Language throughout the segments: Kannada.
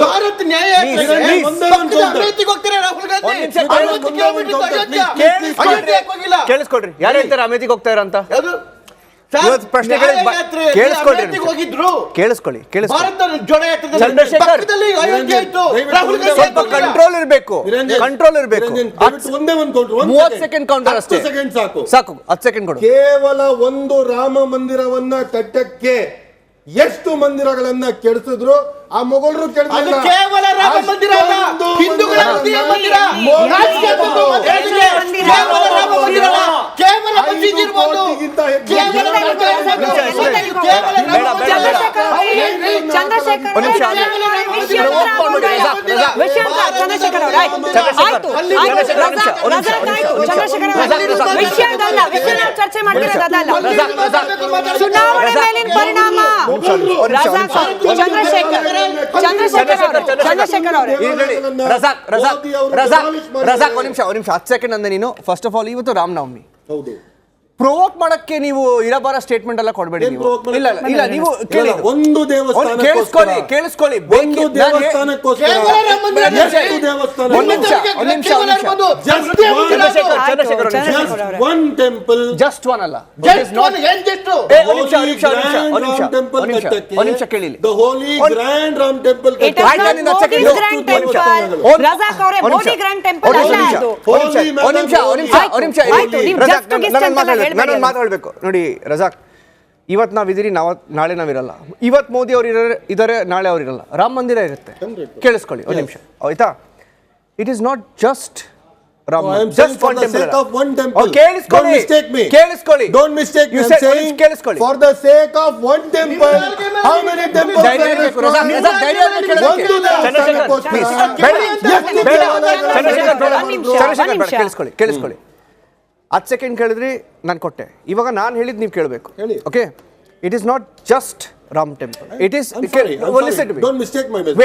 ಭಾರತ ನ್ಯಾಯ ಕೇಳಿಸ್ಕೊಡ್ರಿ, ಯಾರು ಹೇಳ್ತಾರೆ ಅಮೇಥಿಗೆ ಹೋಗ್ತಾ ಅಂತ ಪ್ರಶ್ನೆ ಕೇಳಿಸ್ಕೊಳ್ಳಿ. ಕಂಟ್ರೋಲ್ ಇರಬೇಕು 30 ಸೆಕೆಂಡ್ ಕೌಂಟರ್ ಅಷ್ಟೇ ಸಾಕು. 10 ಸೆಕೆಂಡ್ ಕೊಡು. ಕೇವಲ ಒಂದು ರಾಮ ಮಂದಿರವನ್ನ ಕಟ್ಟಕ್ಕೆ ಎಷ್ಟು ಮಂದಿರಗಳನ್ನ ಕೆಡಿಸಿದ್ರು ಆ ಮೊಘಲರು ಕೇವಲ ರಾಮ ಮಂದಿರ ಅಲ್ಲ, ಹಿಂದೂಗಳ ಮಂದಿರ, ಕೇವಲ ಮಸೀದಿ ಇರ್ಬೋದು, ಚರ್ಚೆ ಮಾಡ್ತಿರೋದಲ್ಲ, ಚುನಾವಣೆ ಮೇಲಿನ ಪರಿಣಾಮ. ರಜಾಕ್ ಒಂದ್ ನಿಮಿಷ 10 ಸೆಕೆಂಡ್ ಅಂದೆ ನೀನು. ಫಸ್ಟ್ ಆಫ್ ಆಲ್ ಇವತ್ತು ರಾಮನವಮಿ, ಪ್ರೊವೋಕ್ ಮಾಡಕ್ಕೆ ನೀವು ಇರಬಾರ ಸ್ಟೇಟ್ಮೆಂಟ್ ಎಲ್ಲ ಕೊಡಬೇಡಿ. ಇಲ್ಲ ನೀವು ಒಂದು ದೇವಸ್ಥಾನ ಕೇಳಿಸ್ಕೊಳ್ಳಿ. ಜಸ್ಟ್ ಒನ್ ಅಲ್ಲ, ನಿಮಿಷ ಕೇಳಿ. ನಾನು ಮಾತಾಡ್ಬೇಕು ನೋಡಿ ರಜಾಕ್, ಇವತ್ತು ನಾವಿದ್ದೀರಿ, ನಾಳೆ ನಾವಿರಲ್ಲ. ಇವತ್ತು ಮೋದಿ ಅವ್ರು ಇದ್ದಾರೆ, ನಾಳೆ ಅವ್ರು ಇರಲ್ಲ. ರಾಮ ಮಂದಿರ ಇರುತ್ತೆ, ಕೇಳಿಸ್ಕೊಳ್ಳಿ ಒಂದು ನಿಮಿಷ ಆಯ್ತಾ. It is not just just one temple. Don't mistake me. Don't mistake me. I'm saying for the sake of one temple, how many temples? ಕೇಳಿಸ್ಕೊಳ್ಳಿ. 10 ಸೆಕೆಂಡ್ ಕೇಳಿದ್ರಿ, ನಾನು ಕೊಟ್ಟೆ. ಇವಾಗ ನಾನು ಹೇಳಿದ್ ನೀವು ಕೇಳಬೇಕು. Okay, it is not just Ram temple. It is don't mistake my message.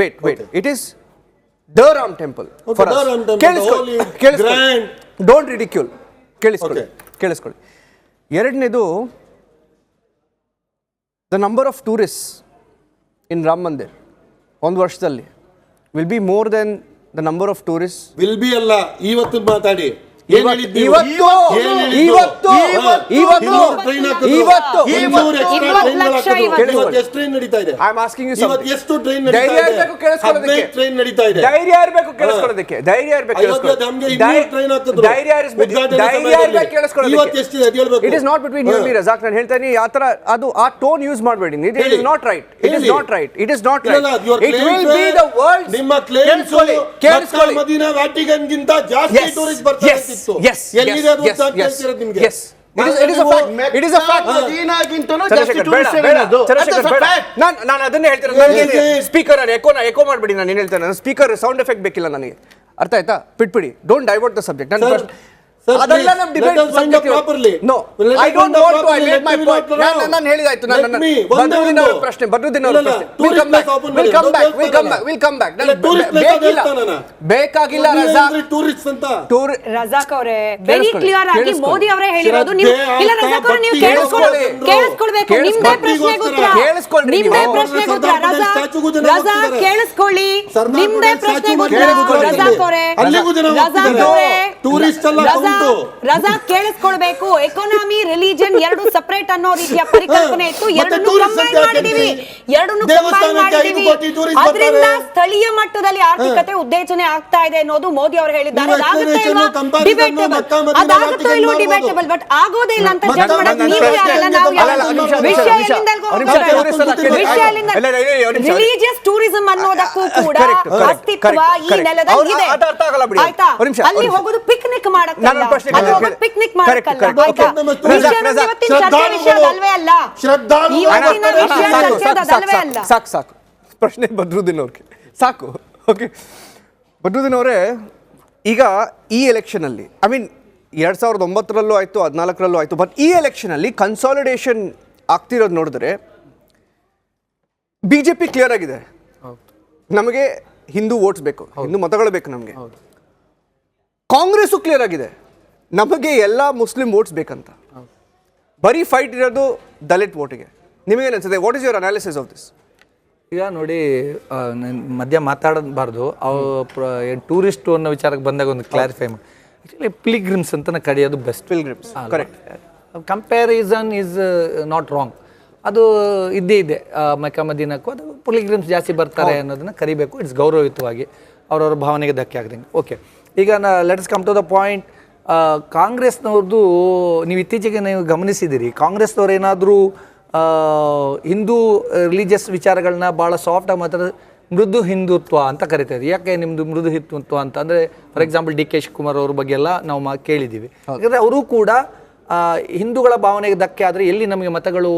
wait. It is the Ram temple for us. Grand. Don't ridicule. ಕೇಳಿಸ್ಕೊಳ್ಳಿ. ಎರಡನೇದು, the number of tourists in Ram Mandir ಒಂದು ವರ್ಷದಲ್ಲಿ will be more than the number of tourists. will be ಅಲ್ಲ, ಇವತ್ತು ಮಾತಾಡಿ. ಇವತ್ತು I am asking you something. ಎಷ್ಟು ಟ್ರೈನ್ ನಡೀತಾ ಇದೆ? 15 ಟ್ರೈನ್ ನಡೀತಾ ಇದೆ. ಧೈರ್ಯ ಇರಬೇಕು ಕೇಳಿಸ್ಕೊಳ್ಳೋದಕ್ಕೆ. ಧೈರ್ಯ ಇರಬೇಕು ಕೇಳಿಸ್ಕೊಳ್ಳೋದಕ್ಕೆ. It is not between you and me Razak. ನಾನು ಹೇಳ್ತೇನೆ ಆ ತರ ಅದು ಆ ಟೋನ್ ಯೂಸ್ ಮಾಡಬೇಡಿ. It is not right. It is not right. It will be the world. ನಿಮ್ಮ ಕ್ಲೇಮ್ಸ್ ಕೇಳಿಸ್ಕೊಳ್ಳಿ. ಮದೀನಾ ವ್ಯಾಟಿಕನ್ ಗಿಂತ ಜಾಸ್ತಿ ಟೂರಿಸ್ಟ್ ಬರ್ತಾರೆ. Yes. It is a fact. ಮದೀನಾಗಿಂತನೂ ಜಾಸ್ತಿ ಟೂರಿಸ್ಟ್ ಇರೋದು. ನಾನು ಅದನ್ನೇ ಹೇಳ್ತೀನಿ. ಸ್ಪೀಕರ್ ಎಕೋ ಮಾಡಬೇಡಿ. ನಾನು ಏನು ಹೇಳ್ತೇನೆ, ಸ್ಪೀಕರ್ ಸೌಂಡ್ ಎಫೆಕ್ಟ್ ಬೇಕಿಲ್ಲ ನನಗೆ. ಅರ್ಥ ಆಯ್ತಾ? ಬಿಟ್ಬಿಡಿ. Don't divert the subject. ಅದೆಲ್ಲ ನಮ್ಮ debate properly. No, I don't want to. I made my point. ನಾನು ಹೇಳಿದಾಯ್ತು. ಬದ್ರುದ್ದೀನ್ ಅವರ ಪ್ರಶ್ನೆ. Will come back. ಬೇಕಾಗಿಲ್ಲ ರಜಾಕ್ ಅವರೇ, ವೆರಿ ಕ್ಲಿಯರ್ ಆಗಿ ಮೋದಿ ಅವರೇ ಹೇಳಿರೋದು. ನೀವು ಇಲ್ಲ ರಜಾಕ್ ಅವರೇ, ನೀವು ಕೇಳಿಸ್ಕೊಳ್ಬೇಕು. ನಿಮ್ದೇ ಪ್ರಶ್ನೆಗೆ ಉತ್ತರ. ರಜಾಕ್ ಕೇಳಿಸ್ಕೊಳ್ಳಿ. ನಿಮ್ದೇ ಪ್ರಶ್ನೆಗೆ ಉತ್ತರ ರಜಾಕ್ ಅವರೇ. ರಜಾಕ್ ಕೇಳಿಸ್ಕೊಳ್ಬೇಕು. ಎಕಾನಮಿ, ರಿಲಿಜನ್ ಎರಡು ಸಪರೇಟ್ ಅನ್ನೋ ರೀತಿಯ ಪರಿಕಲ್ಪನೆ ಇತ್ತು. ಎರಡನ್ನೂ ಕಂಬೈನ್ ಮಾಡಿದೀವಿ. ಅದರಿಂದ ಸ್ಥಳೀಯ ಮಟ್ಟದಲ್ಲಿ ಆರ್ಥಿಕತೆ ಉತ್ತೇಜನೆ ಆಗ್ತಾ ಇದೆ ಅನ್ನೋದು ಮೋದಿ ಅವರು ಹೇಳಿದ್ದಾರೆ. ಅದಾಗುತ್ತೋ ಇಲ್ವೋ ಡಿಬೇಟೇಬಲ್, ಬಟ್ ಆಗೋದೇ ಇಲ್ಲ ಅಂತ ಜಡ್ಜ್ ಮಾಡಕ್ ನೀವು ಯಾರಲ್ಲ, ನಾವು ರಿಲಿಜಿಯಸ್ ಟೂರಿಸಂ ಅನ್ನೋದಕ್ಕೂ ಕೂಡ ಅಸ್ತಿತ್ವ ಈ ನೆಲದಲ್ಲಿ ಇದೆ. ಆಯ್ತಾ? ಅಲ್ಲಿ ಹೋಗೋದು ಪಿಕ್ನಿಕ್ ಮಾಡಕ್ಕಲ್ಲ, ಪಿಕ್ನಿಕ್ ಮಾಡಕ್ಕಲ್ಲ. ಸಾಕು ಪ್ರಶ್ನೆ ಬದ್ರುದ್ದೀನ್ ಅವ್ರಿಗೆ ಸಾಕು. ಓಕೆ ಬದ್ರುದ್ದೀನ್ ಅವರೇ, ಈಗ ಈ ಎಲೆಕ್ಷನಲ್ಲಿ, ಐ ಮೀನ್ 2009ರಲ್ಲೂ ಆಯಿತು, 2014ರಲ್ಲೂ ಆಯಿತು, ಬಟ್ ಈ ಎಲೆಕ್ಷನಲ್ಲಿ ಕನ್ಸಾಲಿಡೇಷನ್ ಆಗ್ತಿರೋದು ನೋಡಿದ್ರೆ BJP ಕ್ಲಿಯರ್ ಆಗಿದೆ. ನಮಗೆ ಹಿಂದೂ ವೋಟ್ಸ್ ಬೇಕು, ಹಿಂದೂ ಮತಗಳು ಬೇಕು ನಮಗೆ. ಕಾಂಗ್ರೆಸ್ಸು ಕ್ಲಿಯರ್ ಆಗಿದೆ, ನಮಗೆ ಎಲ್ಲ ಮುಸ್ಲಿಂ ವೋಟ್ಸ್ ಬೇಕಂತ. ಬರೀ ಫೈಟ್ ಇರೋದು ದಲಿತ್ ವೋಟಿಗೆ. ನಿಮಗೇನು ಅನ್ಸುತ್ತೆ? What is your analysis of this? ಈಗ ನೋಡಿ ಮಧ್ಯ ಮಾತಾಡಬಾರ್ದು. ಟೂರಿಸ್ಟ್ ಅನ್ನೋ ವಿಚಾರಕ್ಕೆ ಬಂದಾಗ ಒಂದು ಕ್ಲಾರಿಫೈ ಮಾಡಿ. ಆ್ಯಕ್ಚುಲಿ ಪಿಲಿಗ್ರಿಮ್ಸ್ ಅಂತ ಕರೆಯೋದು best. Pilgrims correct. Comparison is not wrong. ಅದು ಇದ್ದೇ ಇದೆ. ಮೆಕ್ಕ ಮದೀನಕ್ಕೂ ಅದು ಪಿಲಿಗ್ರಿಮ್ಸ್ ಜಾಸ್ತಿ ಬರ್ತಾರೆ ಅನ್ನೋದನ್ನ ಕರಿಬೇಕು. ಇಟ್ಸ್ ಗೌರವಯುತವಾಗಿ ಅವ್ರವ್ರ ಭಾವನೆಗೆ ಧಕ್ಕೆ ಆಗದಂಗೆ. ಓಕೆ, ಈಗ let's come to the point. ಕಾಂಗ್ರೆಸ್ನವ್ರದ್ದು ನೀವು ಇತ್ತೀಚೆಗೆ ನೀವು ಗಮನಿಸಿದ್ದೀರಿ, ಕಾಂಗ್ರೆಸ್ನವ್ರು ಏನಾದರೂ ಹಿಂದೂ ರಿಲಿಜಿಯಸ್ ವಿಚಾರಗಳನ್ನ ಭಾಳ ಸಾಫ್ಟಾಗಿ ಮಾತ್ರ ಮೃದು ಹಿಂದುತ್ವ ಅಂತ ಕರಿತಾ ಇದ್ದೀವಿ. ಯಾಕೆ ನಿಮ್ಮದು ಮೃದು ಹಿಂದುತ್ವ ಅಂತ ಅಂದರೆ, for example D K Shivakumar ಅವ್ರ ಬಗ್ಗೆ ಎಲ್ಲ ನಾವು ಕೇಳಿದ್ದೀವಿ. ಯಾಕಂದರೆ ಅವರು ಕೂಡ ಹಿಂದೂಗಳ ಭಾವನೆಗೆ ಧಕ್ಕೆ ಆದರೆ ಎಲ್ಲಿ ನಮಗೆ ಮತಗಳು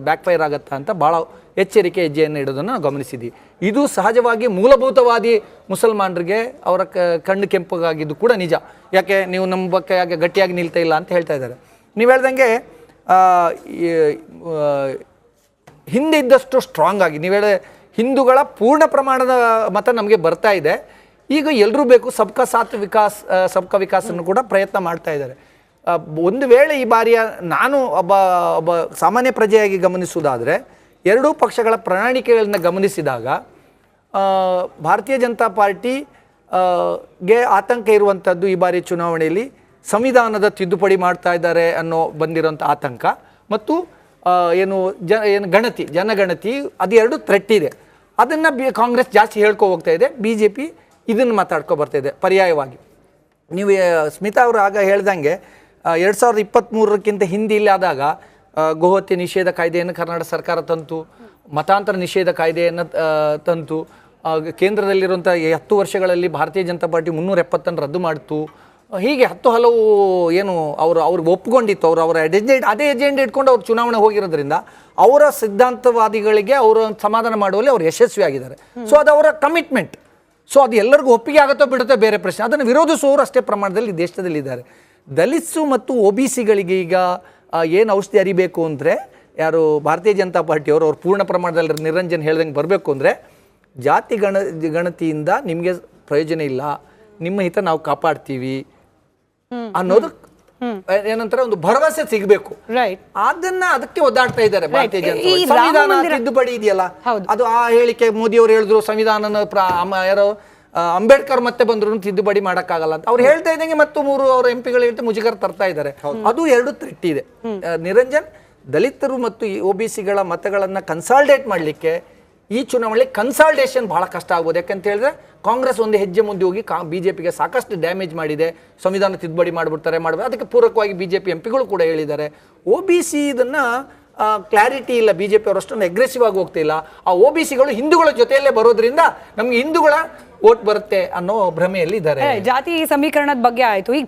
ಬ್ಯಾಕ್ಫೈರ್ ಆಗುತ್ತಾ ಅಂತ ಭಾಳ ಎಚ್ಚರಿಕೆ ಹೆಜ್ಜೆಯನ್ನು ಇಡೋದನ್ನು ನಾವು ಗಮನಿಸಿದ್ದೀವಿ. ಇದು ಸಹಜವಾಗಿ ಮೂಲಭೂತವಾದಿ ಮುಸಲ್ಮಾನರಿಗೆ ಅವರ ಕಣ್ಣು ಕೆಂಪಗಾಗಿದ್ದು ಕೂಡ ನಿಜ. ಯಾಕೆ ನೀವು ನಮ್ಮ ಬಗ್ಗೆ ಯಾಕೆ ಗಟ್ಟಿಯಾಗಿ ನಿಲ್ತಾ ಇಲ್ಲ ಅಂತ ಹೇಳ್ತಾ ಇದ್ದಾರೆ. ನೀವು ಹೇಳ್ದಂಗೆ ಹಿಂದೆ ಇದ್ದಷ್ಟು ಸ್ಟ್ರಾಂಗ್ ಆಗಿ ನೀವು ಹೇಳ ಹಿಂದೂಗಳ ಪೂರ್ಣ ಪ್ರಮಾಣದ ಮತ ನಮಗೆ ಬರ್ತಾ ಇದೆ. ಈಗ ಎಲ್ಲರೂ ಬೇಕು, ಸಬ್ಕಾ ಸಾಥ್ ವಿಕಾಸ್ ಸಬ್ಕಾ ವಿಕಾಸನ್ನು ಕೂಡ ಪ್ರಯತ್ನ ಮಾಡ್ತಾ ಇದ್ದಾರೆ. ಒಂದು ವೇಳೆ ಈ ಬಾರಿಯ ನಾನು ಒಬ್ಬ ಸಾಮಾನ್ಯ ಪ್ರಜೆಯಾಗಿ ಗಮನಿಸುವುದಾದರೆ, ಎರಡೂ ಪಕ್ಷಗಳ ಪ್ರಣಾಳಿಕೆಗಳನ್ನ ಗಮನಿಸಿದಾಗ ಭಾರತೀಯ ಜನತಾ ಪಾರ್ಟಿ ಗೆ ಆತಂಕ ಇರುವಂಥದ್ದು ಈ ಬಾರಿ ಚುನಾವಣೆಯಲ್ಲಿ ಸಂವಿಧಾನದ ತಿದ್ದುಪಡಿ ಮಾಡ್ತಾ ಇದ್ದಾರೆ ಅನ್ನೋ ಬಂದಿರೋಂಥ ಆತಂಕ, ಮತ್ತು ಏನು ಜನಗಣತಿ ಅದು ಎರಡು ಥ್ರೆಟ್ ಇದೆ. ಅದನ್ನು ಕಾಂಗ್ರೆಸ್ ಜಾಸ್ತಿ ಹೇಳ್ಕೊ ಹೋಗ್ತಾ ಇದೆ, BJP ಇದನ್ನು ಮಾತಾಡ್ಕೊ ಬರ್ತಾ ಇದೆ ಪರ್ಯಾಯವಾಗಿ. ನೀವು ಸ್ಮಿತಾ ಅವರು ಆಗ ಹೇಳ್ದಂಗೆ 2023ಕ್ಕಿಂತ ಹಿಂದೆ ಇಲ್ಲಿ ಆದಾಗ ಗೋಹತ್ಯೆ ನಿಷೇಧ ಕಾಯ್ದೆಯನ್ನು ಕರ್ನಾಟಕ ಸರ್ಕಾರ ತಂತು, ಮತಾಂತರ ನಿಷೇಧ ಕಾಯ್ದೆಯನ್ನು ತಂತು, ಕೇಂದ್ರದಲ್ಲಿರುವಂಥ 10 ವರ್ಷಗಳಲ್ಲಿ ಭಾರತೀಯ ಜನತಾ ಪಾರ್ಟಿ 370 ರದ್ದು ಮಾಡಿತು. ಹೀಗೆ ಹಲವು ಏನು ಅವ್ರಿಗೆ ಒಪ್ಕೊಂಡಿತ್ತು. ಅವರ ಅದೇ ಎಜೆಂಡಾ ಇಟ್ಕೊಂಡು ಅವ್ರು ಚುನಾವಣೆ ಹೋಗಿರೋದ್ರಿಂದ ಅವರ ಸಿದ್ಧಾಂತವಾದಿಗಳಿಗೆ ಅವರು ಸಮಾಧಾನ ಮಾಡುವಲ್ಲಿ ಅವರು ಯಶಸ್ವಿಯಾಗಿದ್ದಾರೆ. ಸೊ ಅದು ಅವರ ಕಮಿಟ್ಮೆಂಟ್. ಸೊ ಅದು ಎಲ್ಲರಿಗೂ ಒಪ್ಪಿಗೆ ಆಗುತ್ತೋ ಬಿಡುತ್ತೋ ಬೇರೆ ಪ್ರಶ್ನೆ. ಅದನ್ನು ವಿರೋಧಿಸುವವರು ಅಷ್ಟೇ ಪ್ರಮಾಣದಲ್ಲಿ ದೇಶದಲ್ಲಿದ್ದಾರೆ. ದಲಿತ್ಸು ಮತ್ತು OBCಗಳಿಗೆ ಈಗ ಏನು ಔಷಧಿ ಅರಿಬೇಕು ಅಂದರೆ, ಯಾರು ಭಾರತೀಯ ಜನತಾ ಪಾರ್ಟಿಯವರು ಅವ್ರು ಪೂರ್ಣ ಪ್ರಮಾಣದಲ್ಲಿ ನಿರಂಜನ್ ಹೇಳ್ದಂಗೆ ಬರಬೇಕು ಅಂದರೆ, ಜಾತಿ ಗಣತಿಯಿಂದ ನಿಮಗೆ ಪ್ರಯೋಜನ ಇಲ್ಲ, ನಿಮ್ಮ ಹಿತ ನಾವು ಕಾಪಾಡ್ತೀವಿ ಅನ್ನೋದು ಏನಂತಾರೆ ಒಂದು ಭರವಸೆ ಸಿಗಬೇಕು. ಅದಕ್ಕೆ ಒದ್ದಾಡ್ತಾ ಇದ್ದಾರೆ ಭಾರತೀಯ ಜನತಾ. ಸಂವಿಧಾನ ತಿದ್ದುಪಡಿ ಇದೆಯಲ್ಲ, ಅದು ಆ ಹೇಳಿಕೆ ಮೋದಿ ಅವರು ಹೇಳಿದ್ರು ಸಂವಿಧಾನ ಯಾರೋ ಅಂಬೇಡ್ಕರ್ ಮತ್ತೆ ಬಂದ್ರು ತಿದ್ದುಪಡಿ ಮಾಡೋಕ್ಕಾಗಲ್ಲ ಅಂತ ಅವ್ರು ಹೇಳ್ತಾ ಇದ್ದಂಗೆ ಮತ್ತು 3 ಅವರ MP ಹೇಳ್ತಾ ಮುಜುಗರ ತರ್ತಾ ಇದ್ದಾರೆ. ಅದು ಎರಡು ಥ್ರೆಟ್ ಇದೆ. ನಿರಂಜನ್, ದಲಿತರು ಮತ್ತು OBCಗಳ ಮತಗಳನ್ನ ಕನ್ಸಾಲ್ಡೇಟ್ ಮಾಡಲಿಕ್ಕೆ ಈ ಚುನಾವಣೆಯಲ್ಲಿ ಕನ್ಸಾಲ್ಟೇಷನ್ ಬಹಳ ಕಷ್ಟ ಆಗ್ಬೋದು. ಯಾಕಂತ ಹೇಳಿದ್ರೆ ಕಾಂಗ್ರೆಸ್ ಒಂದು ಹೆಜ್ಜೆ ಮುಂದೆ ಹೋಗಿ BJPಗೆ ಸಾಕಷ್ಟು ಡ್ಯಾಮೇಜ್ ಮಾಡಿದೆ, ಸಂವಿಧಾನ ತಿದ್ದುಪಡಿ ಮಾಡ್ಬಿಡ್ತಾರೆ ಅದಕ್ಕೆ ಪೂರಕವಾಗಿ BJP MPಗಳು ಕೂಡ ಹೇಳಿದ್ದಾರೆ. OBC ಇದನ್ನು ಕ್ಲಾರಿಟಿ ಇಲ್ಲ, BJP ಅವರು ಅಷ್ಟೊಂದು ಅಗ್ರೆಸಿವ್ ಆಗಿ ಹೋಗ್ತಿಲ್ಲ. ಆ OBCಗಳು ಹಿಂದೂಗಳ ಜೊತೆಯಲ್ಲೇ ಬರೋದ್ರಿಂದ ನಮ್ಗೆ ಹಿಂದೂಗಳ ವೋಟ್ ಬರುತ್ತೆ ಅನ್ನೋ ಭ್ರಮೆಯಲ್ಲಿ ಇದ್ದಾರೆ. ಜಾತಿ ಸಮೀಕರಣದ ಬಗ್ಗೆ ಆಯ್ತು. ಈಗ